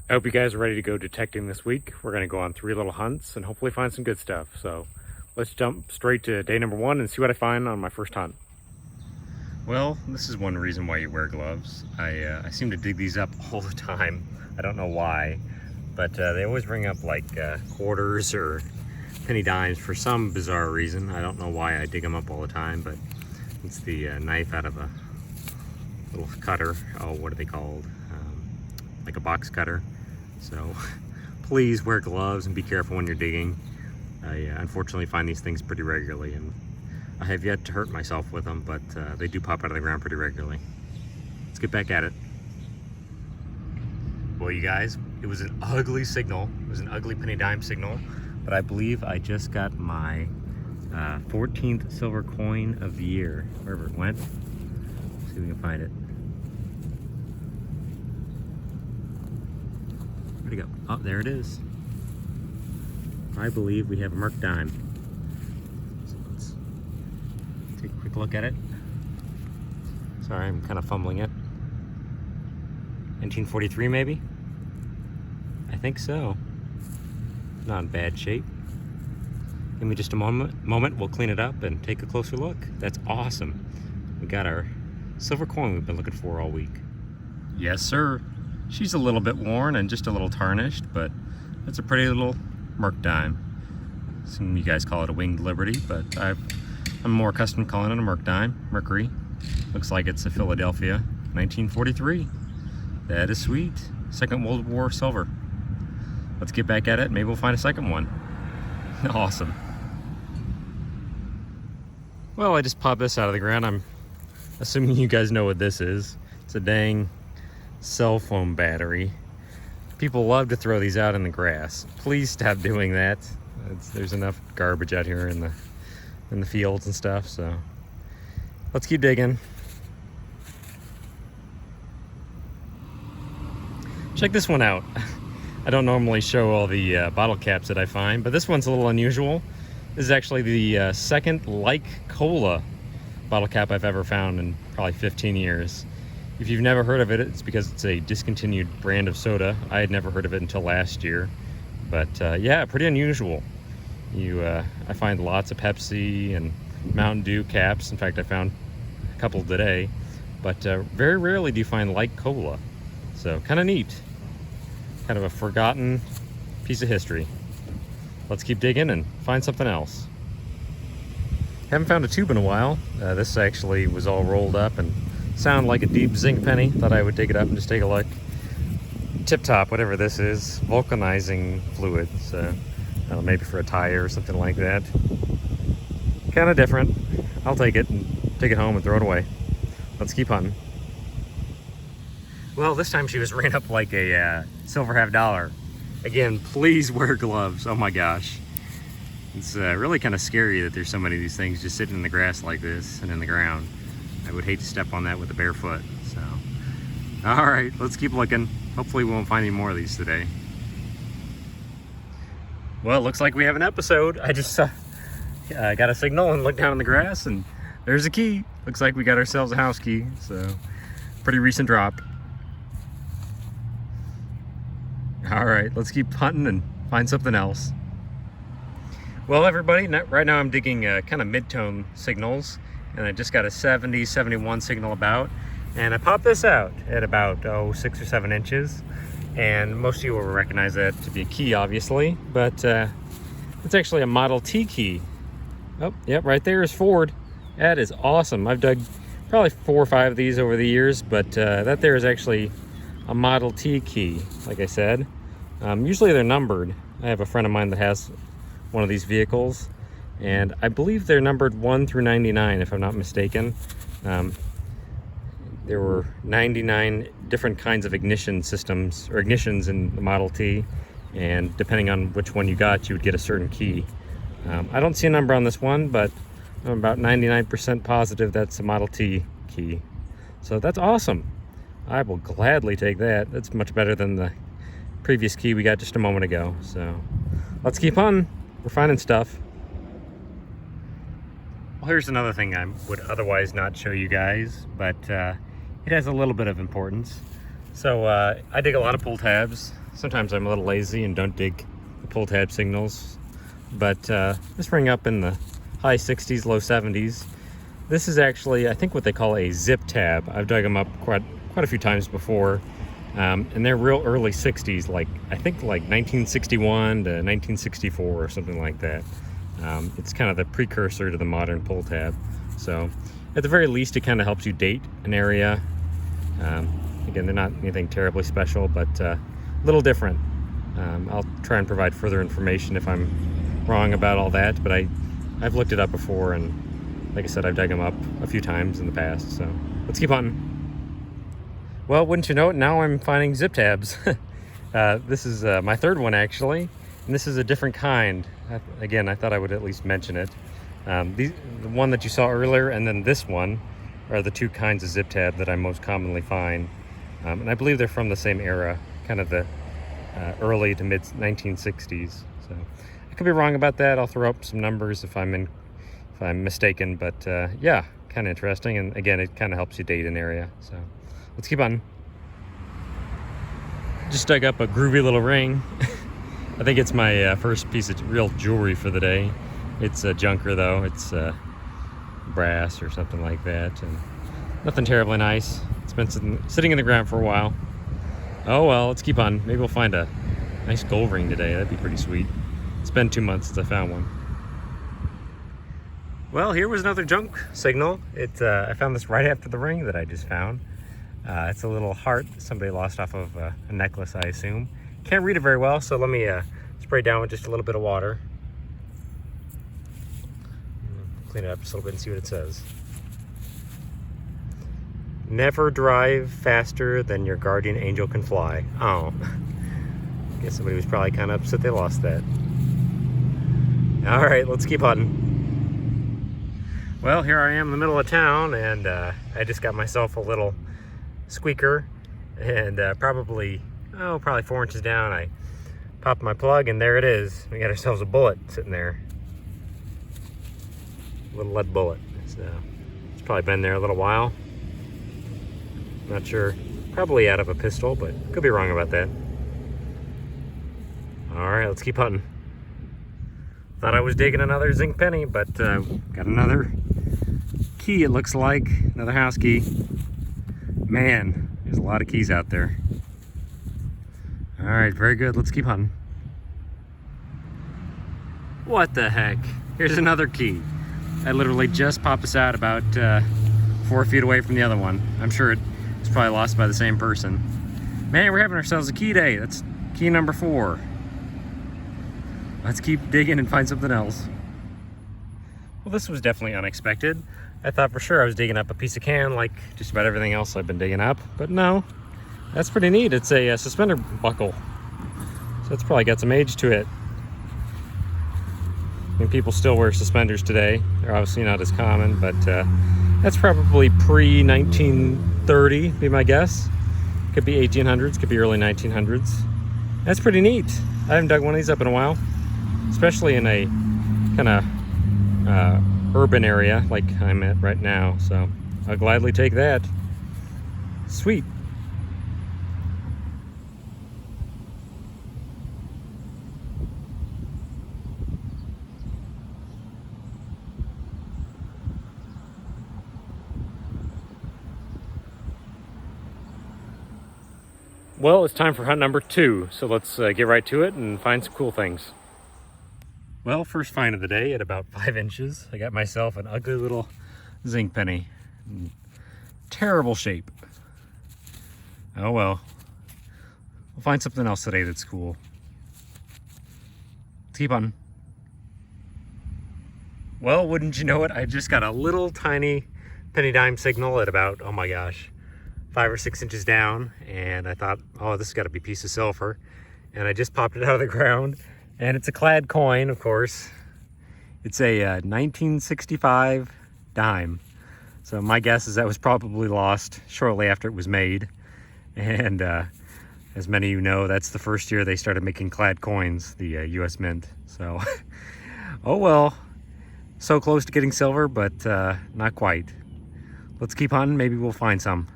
I hope you guys are ready to go detecting this week. We're going to go on 3 little hunts and hopefully find some good stuff. So let's jump straight to day number 1 and see what I find on my first hunt. Well, this is one reason why you wear gloves. I seem to dig these up all the time. I don't know why, but they always bring up like quarters or penny dimes for some bizarre reason. I don't know why I dig them up all the time, but it's the knife out of a little cutter. Oh, what are they called? Like a box cutter. So please wear gloves and be careful when you're digging. I unfortunately find these things pretty regularly, and I have yet to hurt myself with them, but they do pop out of the ground pretty regularly. Let's get back at it. Well, you guys, it was an ugly signal. It was an ugly penny dime signal, but I believe I just got my 14th silver coin of the year, wherever it went. Let's see if we can find it. Where'd it go? Oh, there it is. I believe we have a merc dime. So let's take a quick look at it. Sorry, I'm kind of fumbling it. 1943 maybe? I think so. Not in bad shape. Give me just a moment, we'll clean it up and take a closer look. That's awesome. We got our silver coin we've been looking for all week. Yes, sir. She's a little bit worn and just a little tarnished, but it's a pretty little merc dime. Some of you guys call it a winged liberty, but I'm more accustomed to calling it a merc dime. Mercury. Looks like it's a Philadelphia, 1943. That is sweet. Second World War silver. Let's get back at it. Maybe we'll find a second one. Awesome. Well, I just popped this out of the ground. I'm assuming you guys know what this is. It's a dang cell phone battery. People love to throw these out in the grass. Please stop doing that. There's enough garbage out here in the fields and stuff, so let's keep digging. Check this one out. I don't normally show all the bottle caps that I find, but this one's a little unusual. This is actually the second like cola bottle cap I've ever found in probably 15 years. If you've never heard of it, it's because it's a discontinued brand of soda. I had never heard of it until last year. But yeah, pretty unusual. I find lots of Pepsi and Mountain Dew caps. In fact, I found a couple today. But very rarely do you find like cola. So kind of neat. Kind of a forgotten piece of history. Let's keep digging and find something else. Haven't found a tube in a while. This actually was all rolled up and sound like a deep zinc penny. Thought I would dig it up and just take a look. Tip top, whatever this is, vulcanizing fluid. So maybe for a tire or something like that. Kind of different. I'll take it and take it home and throw it away. Let's keep hunting. Well, this time she was ran up like a silver half dollar. Again, please wear gloves. Oh my gosh. It's really kind of scary that there's so many of these things just sitting in the grass like this and in the ground. I would hate to step on that with a bare foot, so. All right, let's keep looking. Hopefully we won't find any more of these today. Well, it looks like we have an episode. I just got a signal and looked down in the grass, and there's a key. Looks like we got ourselves a house key, so pretty recent drop. All right, let's keep hunting and find something else. Well, everybody, right now I'm digging kind of mid-tone signals, and I just got a 70, 71 signal about, and I popped this out at about 6 or 7 inches, and most of you will recognize that to be a key, obviously, but it's actually a Model T key. Oh, yep, right there is Ford. That is awesome. I've dug probably 4 or 5 of these over the years, but that there is actually a Model T key, like I said. Usually they're numbered. I have a friend of mine that has one of these vehicles, and I believe they're numbered 1 through 99, if I'm not mistaken. There were 99 different kinds of ignition systems, or ignitions in the Model T, and depending on which one you got, you would get a certain key. I don't see a number on this one, but I'm about 99% positive that's a Model T key. So that's awesome. I will gladly take that. That's much better than the previous key we got just a moment ago. So let's keep on. We're finding stuff. Well, here's another thing I would otherwise not show you guys, but it has a little bit of importance. So I dig a lot of pull tabs, Sometimes I'm a little lazy and don't dig the pull tab signals, but this ring up in the high 60s, low 70s. This is actually, I think, what they call a zip tab. I've dug them up quite a few times before, and they're real early 60s, like I think like 1961 to 1964 or something like that. It's kind of the precursor to the modern pull tab. So at the very least, it kind of helps you date an area. Again, they're not anything terribly special, but a little different. I'll try and provide further information if I'm wrong about all that, but I've looked it up before, and like I said, I've dug them up a few times in the past. So let's keep on. Well, wouldn't you know it, now I'm finding zip tabs. This is my third one, actually, and this is a different kind. Again, I thought I would at least mention it. The one that you saw earlier and then this one are the two kinds of zip tab that I most commonly find. And I believe they're from the same era, kind of the early to mid 1960s. So I could be wrong about that. I'll throw up some numbers if I'm mistaken, but yeah, kind of interesting. And again, it kind of helps you date an area. So let's keep on. Just dug up a groovy little ring. I think it's my first piece of real jewelry for the day. It's a junker though. It's brass or something like that, and nothing terribly nice. It's been sitting in the ground for a while. Oh well, let's keep on. Maybe we'll find a nice gold ring today. That'd be pretty sweet. It's been 2 months since I found one. Well, here was another junk signal. I found this right after the ring that I just found. It's a little heart somebody lost off of a necklace, I assume. Can't read it very well, so let me spray down with just a little bit of water. Clean it up just a little bit and see what it says. Never drive faster than your guardian angel can fly. Oh, I guess somebody was probably kind of upset they lost that. All right, let's keep on. Well, here I am in the middle of town, and I just got myself a little squeaker, and probably 4 inches down, I popped my plug, and there it is. We got ourselves a bullet sitting there. A little lead bullet. So it's probably been there a little while. Not sure. Probably out of a pistol, but could be wrong about that. All right, let's keep hunting. Thought I was digging another zinc penny, but got another key, it looks like. Another house key. Man, there's a lot of keys out there. All right, very good. Let's keep hunting. What the heck? Here's another key. I literally just popped this out about 4 feet away from the other one. I'm sure it's probably lost by the same person. Man, we're having ourselves a key day. That's key number 4. Let's keep digging and find something else. Well, this was definitely unexpected. I thought for sure I was digging up a piece of can like just about everything else I've been digging up, but no. That's pretty neat. It's a suspender buckle. So it's probably got some age to it. I mean, people still wear suspenders today. They're obviously not as common, but that's probably pre-1930, be my guess. Could be 1800s, could be early 1900s. That's pretty neat. I haven't dug one of these up in a while, especially in a kind of urban area like I'm at right now. So I'll gladly take that. Sweet. Well, it's time for hunt number 2, so let's get right to it and find some cool things. Well, first find of the day at about 5 inches. I got myself an ugly little zinc penny. Terrible shape. Oh well. We'll find something else today that's cool. Let's keep on. Well, wouldn't you know it, I just got a little tiny penny dime signal at about, oh my gosh, 5 or 6 inches down, and I thought, oh, this has got to be a piece of silver, and I just popped it out of the ground, and it's a clad coin, of course. It's a 1965 dime, so my guess is that was probably lost shortly after it was made, and as many of you know, that's the first year they started making clad coins, the US Mint. So oh well, so close to getting silver, but not quite. Let's keep hunting, maybe we'll find some.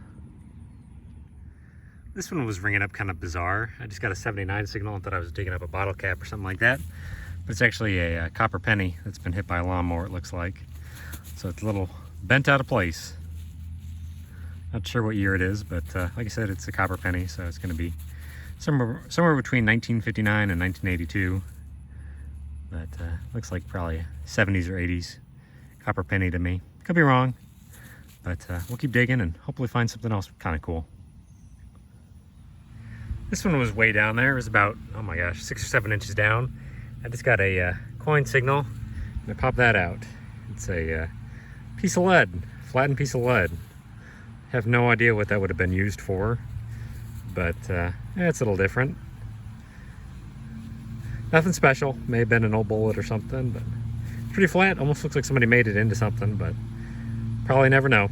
This one was ringing up kind of bizarre. I just got a 79 signal and thought I was digging up a bottle cap or something like that. But it's actually a copper penny that's been hit by a lawnmower, it looks like. So it's a little bent out of place. Not sure what year it is, but like I said, it's a copper penny, so it's going to be somewhere between 1959 and 1982. But looks like probably 70s or 80s copper penny to me. Could be wrong, but we'll keep digging and hopefully find something else kind of cool. This one was way down there. It was about, oh my gosh, 6 or 7 inches down. I just got a coin signal, and I popped that out. It's a piece of lead, flattened piece of lead. Have no idea what that would have been used for, but yeah, it's a little different. Nothing special. May have been an old bullet or something, but pretty flat. Almost looks like somebody made it into something, but probably never know.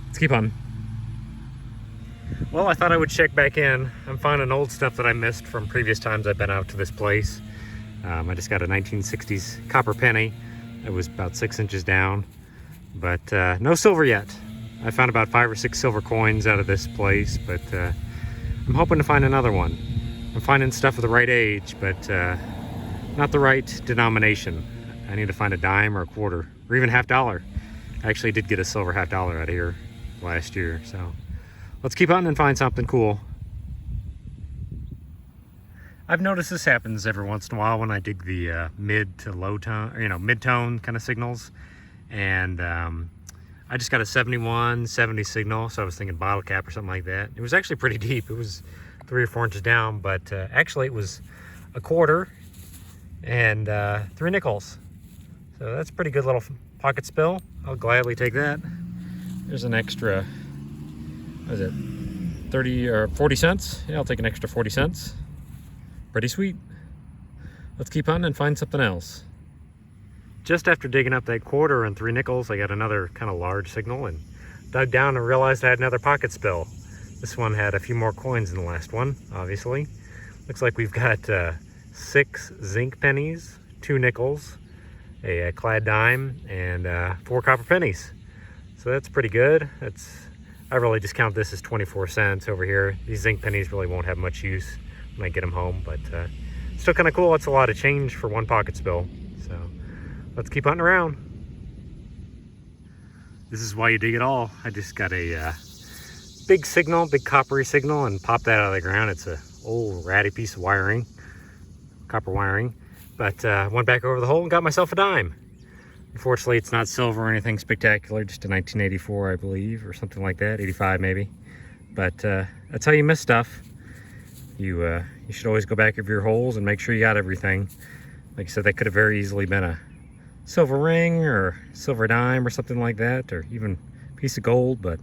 Let's keep on. Well, I thought I would check back in. I'm finding old stuff that I missed from previous times I've been out to this place. I just got a 1960s copper penny. It was about 6 inches down, but no silver yet. I found about 5 or 6 silver coins out of this place, but I'm hoping to find another one. I'm finding stuff of the right age, but not the right denomination. I need to find a dime or a quarter, or even $50. I actually did get a silver $50 out of here last year, so let's keep hunting and find something cool. I've noticed this happens every once in a while when I dig the mid to low tone, or, mid-tone kind of signals. And I just got a 71, 70 signal, so I was thinking bottle cap or something like that. It was actually pretty deep. It was 3 or 4 inches down, but actually it was a quarter and 3 nickels. So that's a pretty good little pocket spill. I'll gladly take that. There's an extra, what is it, 30 or 40 cents? Yeah, I'll take an extra 40 cents. Pretty sweet. Let's keep hunting and find something else. Just after digging up that quarter and 3 nickels, I got another kind of large signal and dug down and realized I had another pocket spill. This one had a few more coins than the last one, obviously. Looks like we've got 6 zinc pennies, 2 nickels, a clad dime, and 4 copper pennies. So that's pretty good. I really just count this as 24 cents over here. These zinc pennies really won't have much use when I get them home, but still kind of cool. It's a lot of change for one pocket spill. So let's keep hunting around. This is why you dig it all. I just got a big signal, big coppery signal, and popped that out of the ground. It's a old ratty piece of wiring, copper wiring, but went back over the hole and got myself a dime. Unfortunately, it's not silver or anything spectacular, just a 1984, I believe, or something like that, 85 maybe. But that's how you miss stuff. You should always go back over your holes and make sure you got everything. Like I said, that could have very easily been a silver ring or silver dime or something like that, or even a piece of gold, but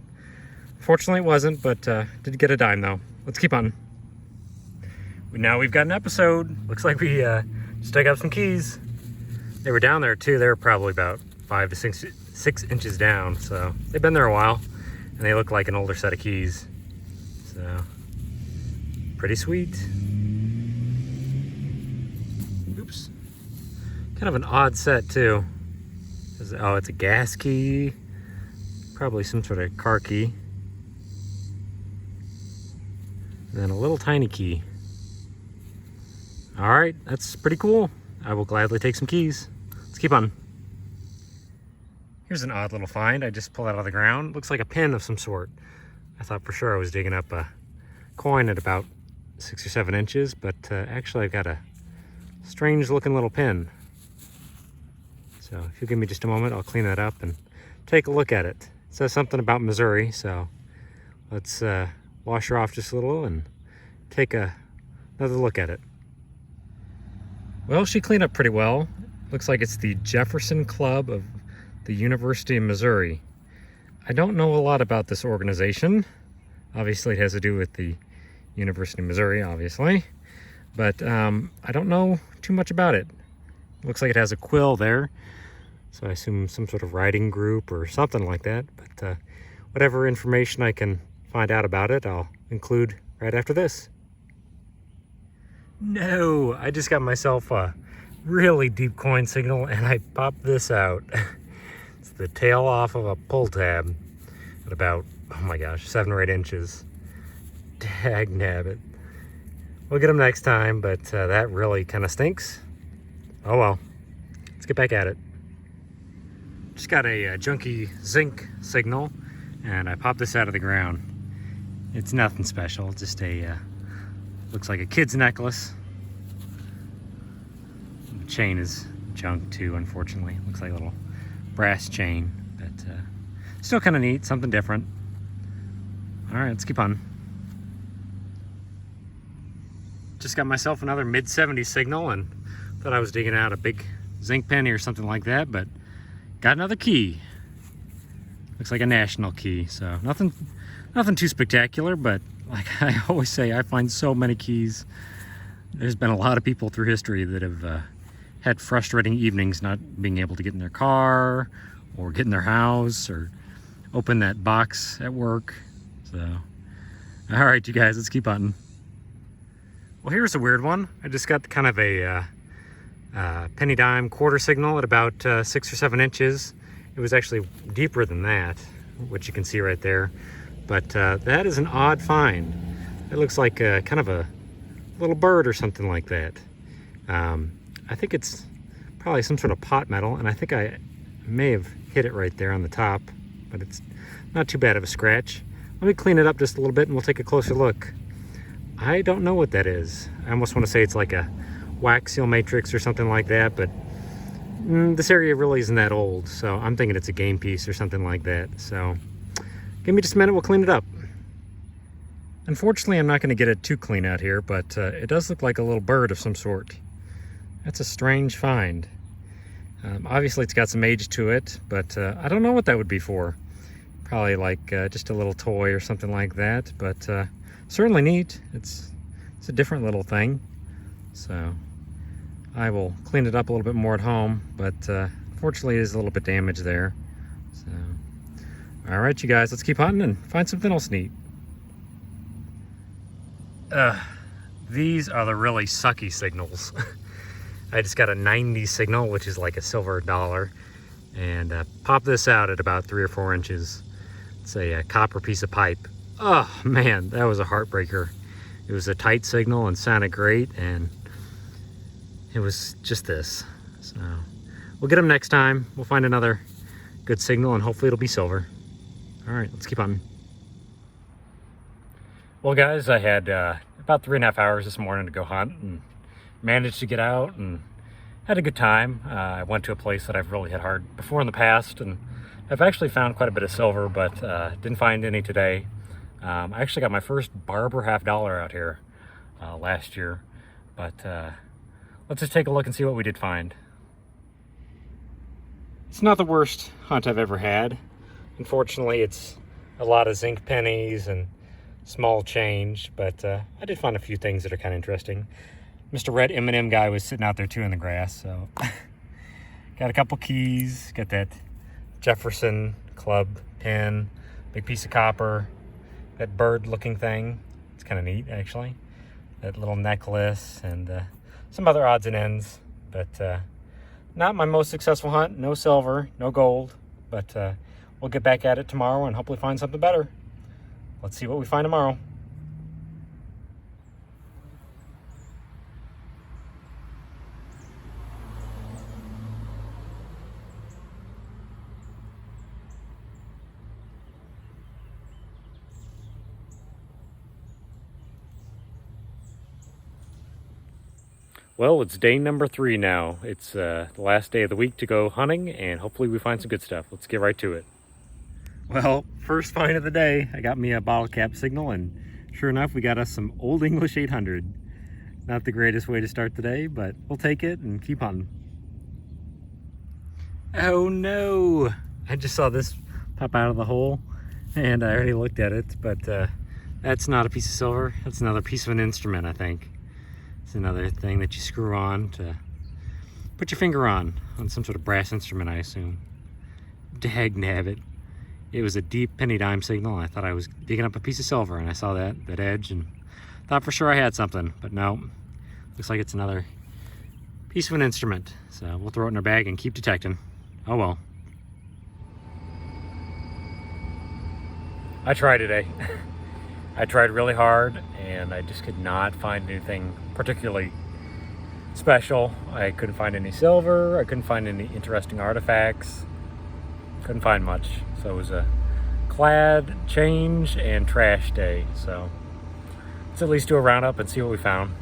fortunately it wasn't. But did get a dime though. Let's keep on. Now we've got an episode. Looks like we just dug up some keys. They were down there too. They were probably about 5 to 6 inches down, so they've been there a while, and they look like an older set of keys. So pretty sweet. Oops. Kind of an odd set too. Oh, it's a gas key. Probably some sort of car key. And then a little tiny key. All right, that's pretty cool. I will gladly take some keys. Let's keep on. Here's an odd little find. I just pulled out of the ground. Looks like a pin of some sort. I thought for sure I was digging up a coin at about 6 or 7 inches, but actually I've got a strange looking little pin. So if you'll give me just a moment, I'll clean that up and take a look at it. It says something about Missouri, so let's wash her off just a little and take another look at it. Well, she cleaned up pretty well. Looks like it's the Jefferson Club of the University of Missouri. I don't know a lot about this organization. Obviously, it has to do with the University of Missouri, obviously. But I don't know too much about it. Looks like it has a quill there. So I assume some sort of writing group or something like that. But whatever information I can find out about it, I'll include right after this. No, I just got myself a really deep coin signal and I popped this out. It's the tail off of a pull tab at about, oh my gosh, 7 or 8 inches. Dagnabbit. We'll get them next time, but that really kind of stinks. Oh well. Let's get back at it. Just got a junky zinc signal, and I popped this out of the ground. It's nothing special, just a, looks like a kid's necklace. The chain is junk too, unfortunately. Looks like a little brass chain, but still kind of neat, something different. All right, let's keep on. Just got myself another mid-70s signal and thought I was digging out a big zinc penny or something like that, but got another key. Looks like a national key, so nothing too spectacular, but like I always say, I find so many keys. There's been a lot of people through history that have had frustrating evenings not being able to get in their car or get in their house or open that box at work. So, all right, you guys, let's keep hunting. Well, here's a weird one. I just got kind of a penny dime quarter signal at about 6 or 7 inches. It was actually deeper than that, which you can see right there. But that is an odd find. It looks like kind of a little bird or something like that. I think it's probably some sort of pot metal, and I think I may have hit it right there on the top, but it's not too bad of a scratch. Let me clean it up just a little bit and we'll take a closer look. I don't know what that is. I almost want to say it's like a wax seal matrix or something like that, but this area really isn't that old, so I'm thinking it's a game piece or something like that. So give me just a minute, we'll clean it up. Unfortunately, I'm not going to get it too clean out here, but it does look like a little bird of some sort. That's a strange find. Obviously, it's got some age to it, but I don't know what that would be for. Probably like just a little toy or something like that, but certainly neat. It's a different little thing. So I will clean it up a little bit more at home, but fortunately, it is a little bit damaged there. So, all right, you guys, let's keep hunting and find something else neat. These are the really sucky signals. I just got a 90 signal, which is like a silver dollar, and popped this out at about 3 or 4 inches. It's a copper piece of pipe. Oh man, that was a heartbreaker. It was a tight signal and sounded great, and it was just this. So we'll get them next time. We'll find another good signal, and hopefully it'll be silver. All right, let's keep on. Well, guys, I had about 3.5 hours this morning to go hunt and managed to get out and had a good time. I went to a place that I've really hit hard before in the past, and I've actually found quite a bit of silver, but didn't find any today. I actually got my first barber $50 out here last year, but let's just take a look and see what we did find. It's not the worst hunt I've ever had. Unfortunately, it's a lot of zinc pennies and small change, but I did find a few things that are kind of interesting. Mr. Red M&M guy was sitting out there too in the grass, so got a couple keys, got that Jefferson club pin, big piece of copper, that bird looking thing. It's kind of neat, actually. That little necklace and some other odds and ends, but not my most successful hunt. No silver, no gold, but we'll get back at it tomorrow and hopefully find something better. Let's see what we find tomorrow. Well, it's day number 3 now. It's the last day of the week to go hunting, and hopefully we find some good stuff. Let's get right to it. Well, first find of the day, I got me a bottle cap signal, and sure enough, we got us some Old English 800. Not the greatest way to start the day, but we'll take it and keep hunting. Oh no! I just saw this pop out of the hole, and I already looked at it, but that's not a piece of silver. That's another piece of an instrument, I think. It's another thing that you screw on to put your finger on some sort of brass instrument, I assume. Dagnabbit. It was a deep penny dime signal. I thought I was digging up a piece of silver, and I saw that edge and thought for sure I had something, but no. Looks like it's another piece of an instrument. So we'll throw it in our bag and keep detecting. Oh well. I tried today. I tried really hard and I just could not find anything particularly special. I couldn't find any silver, I couldn't find any interesting artifacts, couldn't find much. So it was a clad, change, and trash day. So let's at least do a roundup and see what we found.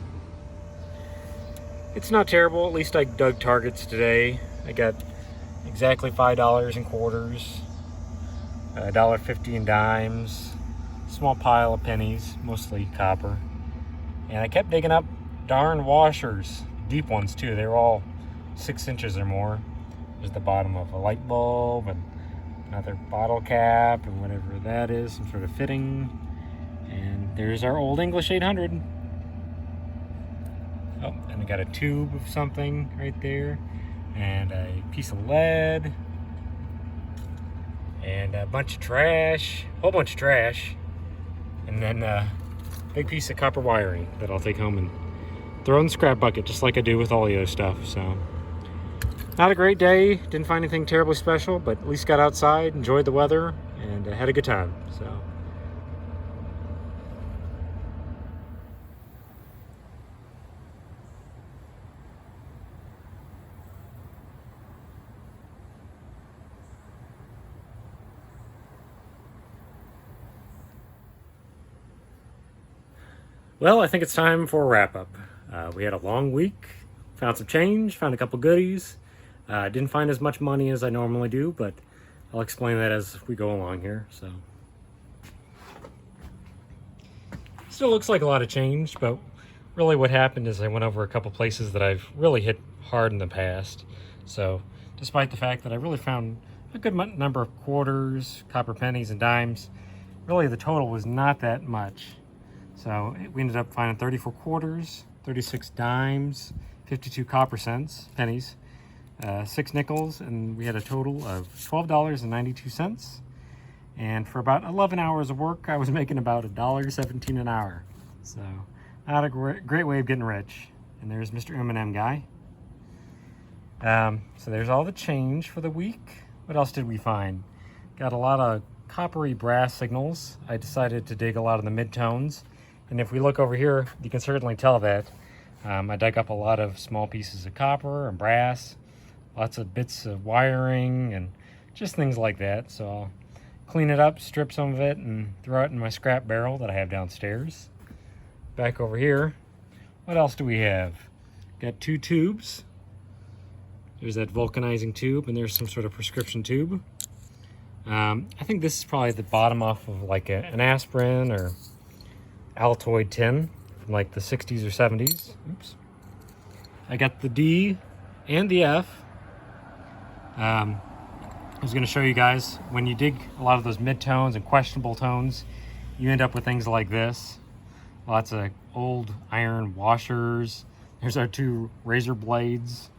It's not terrible. At least I dug targets today. I got exactly $5 in quarters, $1.50 in dimes, small pile of pennies, mostly copper. And I kept digging up darn washers, deep ones too. They were all 6 inches or more. There's the bottom of a light bulb and another bottle cap and whatever that is, some sort of fitting. And there's our old English 800. Oh, and we got a tube of something right there, and a piece of lead, and a bunch of trash, a whole bunch of trash, and then a big piece of copper wiring that I'll take home and throw in the scrap bucket, just like I do with all the other stuff. So, not a great day, didn't find anything terribly special, but at least got outside, enjoyed the weather, and had a good time. So. Well, I think it's time for a wrap-up. We had a long week, found some change, found a couple goodies. Didn't find as much money as I normally do, but I'll explain that as we go along here. So, still looks like a lot of change, but really what happened is I went over a couple places that I've really hit hard in the past. So, despite the fact that I really found a good number of quarters, copper pennies, and dimes, really the total was not that much. So we ended up finding 34 quarters, 36 dimes, 52 copper pennies, 6 nickels, and we had a total of $12.92. And for about 11 hours of work, I was making about $1.17 an hour. So not a great way of getting rich. And there's Mr. M&M guy. So there's all the change for the week. What else did we find? Got a lot of coppery brass signals. I decided to dig a lot of the midtones. And if we look over here, you can certainly tell that. I dug up a lot of small pieces of copper and brass, lots of bits of wiring and just things like that. So I'll clean it up, strip some of it, and throw it in my scrap barrel that I have downstairs. Back over here, what else do we have? Got 2 tubes. There's that vulcanizing tube, and there's some sort of prescription tube. I think this is probably the bottom off of like an aspirin or Altoid tin from like the 60s or 70s. Oops. I got the D and the F. I was going to show you guys, when you dig a lot of those midtones and questionable tones, you end up with things like this. Lots of old iron washers. Here's our 2 razor blades.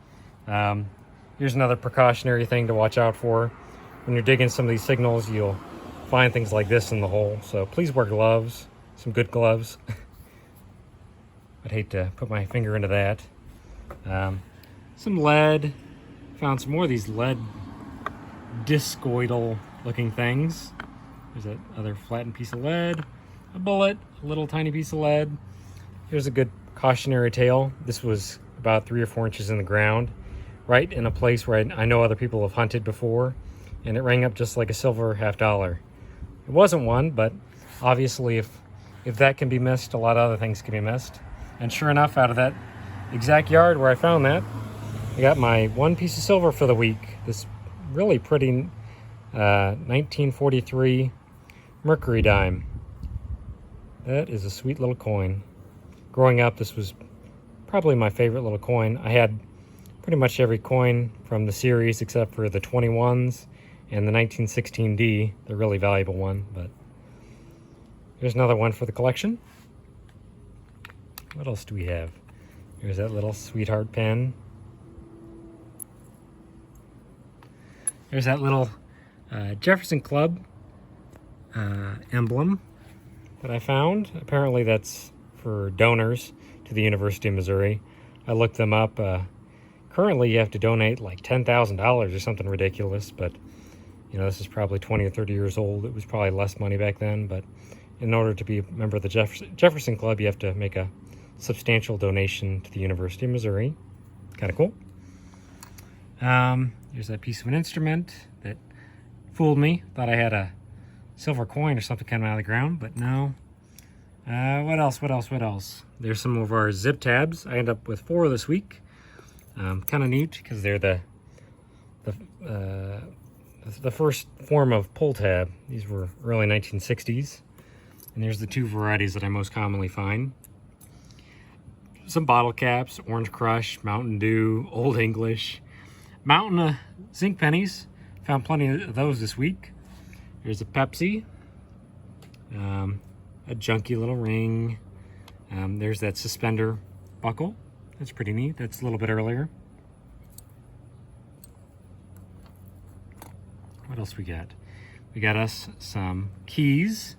Here's another precautionary thing to watch out for. When you're digging some of these signals, you'll find things like this in the hole. So please wear gloves. Some good gloves. I'd hate to put my finger into that. Some lead. Found some more of these lead discoidal looking things. There's that other flattened piece of lead. A bullet, a little tiny piece of lead. Here's a good cautionary tale. This was about 3 or 4 inches in the ground, right in a place where I know other people have hunted before, and it rang up just like a silver $50. It wasn't one, but obviously if that can be missed, a lot of other things can be missed. And sure enough, out of that exact yard where I found that, I got my 1 piece of silver for the week. This really pretty 1943 Mercury dime. That is a sweet little coin. Growing up, this was probably my favorite little coin. I had pretty much every coin from the series except for the 21s and the 1916D, the really valuable one, but here's another one for the collection. What else do we have? Here's that little sweetheart pen. There's that little Jefferson Club emblem that I found. Apparently that's for donors to the University of Missouri. I looked them up. Currently you have to donate like $10,000 or something ridiculous, but you know, this is probably 20 or 30 years old. It was probably less money back then, but in order to be a member of the Jefferson Club, you have to make a substantial donation to the University of Missouri. Kind of cool. Here's that piece of an instrument that fooled me. Thought I had a silver coin or something coming out of the ground, but no. What else? There's some of our zip tabs. I end up with 4 this week. Kind of neat because they're the first form of pull tab. These were early 1960s. And there's the 2 varieties that I most commonly find. Some bottle caps, Orange Crush, Mountain Dew, Old English. Mountain zinc pennies. Found plenty of those this week. There's a Pepsi. A junky little ring. There's that suspender buckle. That's pretty neat. That's a little bit earlier. What else we got? We got us some keys.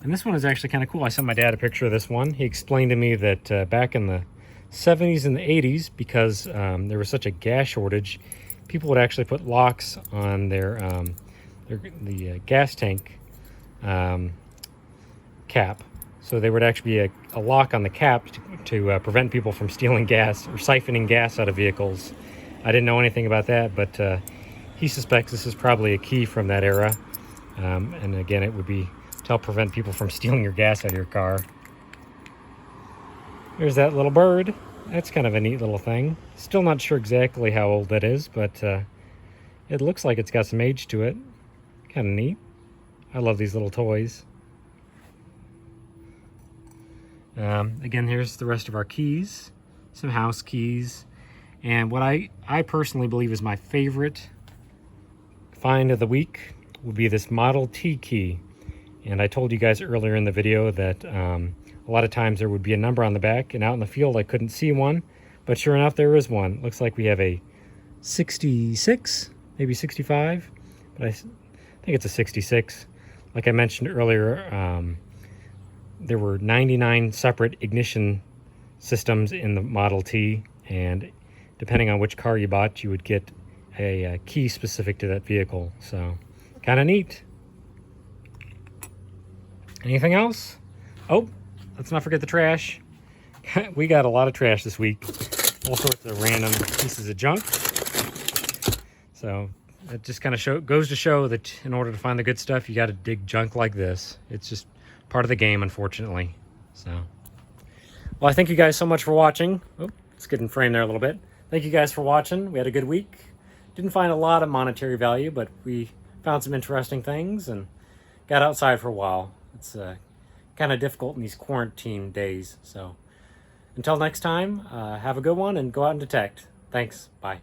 And this one is actually kind of cool. I sent my dad a picture of this one. He explained to me that back in the 70s and the 80s, because there was such a gas shortage, people would actually put locks on the gas tank cap. So there would actually be a lock on the cap to prevent people from stealing gas or siphoning gas out of vehicles. I didn't know anything about that, but he suspects this is probably a key from that era. And again, it would be to help prevent people from stealing your gas out of your car. There's that little bird. That's kind of a neat little thing. Still not sure exactly how old that is, but it looks like it's got some age to it. Kind of neat. I love these little toys. Again, here's the rest of our keys. Some house keys. And what I personally believe is my favorite find of the week would be this Model T key. And I told you guys earlier in the video that a lot of times there would be a number on the back, and out in the field I couldn't see one, but sure enough there is one. Looks like we have a 66, maybe 65, but I think it's a 66. Like I mentioned earlier, there were 99 separate ignition systems in the Model T, and depending on which car you bought, you would get a key specific to that vehicle. So kind of neat. Anything else? Oh, let's not forget the trash. We got a lot of trash this week. All sorts of random pieces of junk. So it just kind of goes to show that in order to find the good stuff, you got to dig junk like this. It's just part of the game, unfortunately. So, well, I thank you guys so much for watching. Oh, let's get in frame there a little bit. Thank you guys for watching. We had a good week. Didn't find a lot of monetary value, but we found some interesting things and got outside for a while. It's kind of difficult in these quarantine days. So until next time, have a good one and go out and detect. Thanks. Bye.